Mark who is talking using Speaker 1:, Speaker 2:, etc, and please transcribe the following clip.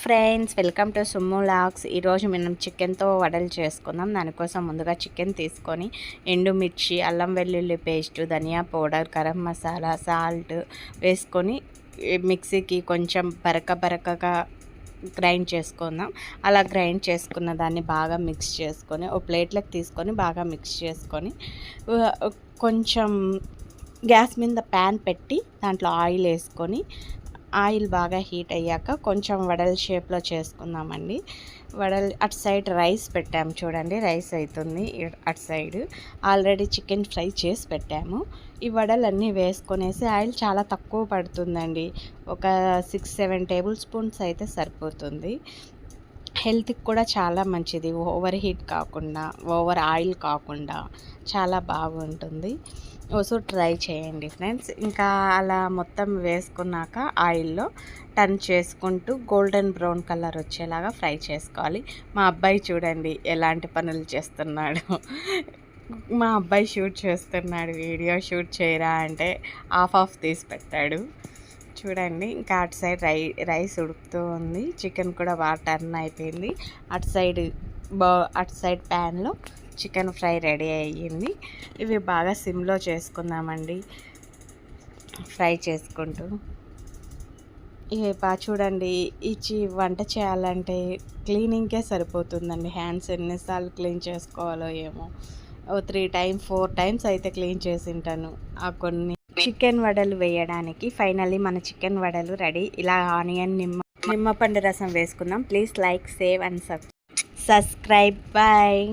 Speaker 1: Friends, welcome to Summu logs. ఈరోజు మనం చికెన్తో వడలు చేసుకుందాం. దానికోసం ముందుగా చికెన్ తీసుకొని ఎండుమిర్చి, అల్లం వెల్లుల్లి పేస్ట్, ధనియా పౌడర్, గరం మసాలా, సాల్ట్ వేసుకొని మిక్సీకి కొంచెం బరకగా గ్రైండ్ చేసుకుందాం. అలా గ్రైండ్ చేసుకున్న దాన్ని బాగా మిక్స్ చేసుకొని ఓ ప్లేట్లోకి తీసుకొని బాగా మిక్స్ చేసుకొని కొంచెం గ్యాస్ మీద ప్యాన్ పెట్టి దాంట్లో ఆయిల్ వేసుకొని ఆయిల్ బాగా హీట్ అయ్యాక కొంచెం వడల షేప్లో చేసుకుందామండి. అటు సైడ్ రైస్ పెట్టాము చూడండి, రైస్ అవుతుంది. అటు సైడ్ ఆల్రెడీ చికెన్ ఫ్రై చేసి పెట్టాము. ఈ వడలన్నీ వేసుకొనేసి ఆయిల్ చాలా తక్కువ పడుతుందండి, ఒక 6-7 టేబుల్ స్పూన్స్ అయితే సరిపోతుంది. హెల్త్కి కూడా చాలా మంచిది, ఓవర్ హీట్ కాకుండా, ఓవర్ ఆయిల్ కాకుండా చాలా బాగుంటుంది. సో ట్రై చేయండి ఫ్రెండ్స్. ఇంకా అలా మొత్తం వేసుకున్నాక ఆయిల్లో టర్న్ చేసుకుంటూ గోల్డెన్ బ్రౌన్ కలర్ వచ్చేలాగా ఫ్రై చేసుకోవాలి. మా అబ్బాయి చూడండి ఎలాంటి పనులు చేస్తున్నాడు. మా అబ్బాయి షూట్ చేస్తున్నాడు, వీడియో షూట్ చేయరా అంటే ఆఫ్ తీసి పెట్టాడు చూడండి. ఇంకా అటు సైడ్ రైస్ ఉడుకుతూ ఉంది, చికెన్ కూడా బాగా టర్న్ అయిపోయింది. అటు సైడ్ ప్యాన్లో చికెన్ ఫ్రై రెడీ అయ్యింది. ఇవి బాగా సిమ్లో చేసుకుందామండి, ఫ్రై చేసుకుంటూ. ఇవి బాగా చూడండి, వంట చేయాలంటే క్లీనింగ్కే సరిపోతుందండి. హ్యాండ్స్ ఎన్నిసార్లు క్లీన్ చేసుకోవాలో ఏమో, 4 టైమ్స్ అయితే క్లీన్ చేసి ఉంటాను ఆ కొన్ని చికెన్ వడలు వేయడానికి. ఫైనల్లీ మన చికెన్ వడలు రెడీ. ఇలా ఆనియన్ నిమ్మపండు రసం వేసుకుందాం. Please like, save and subscribe. Bye.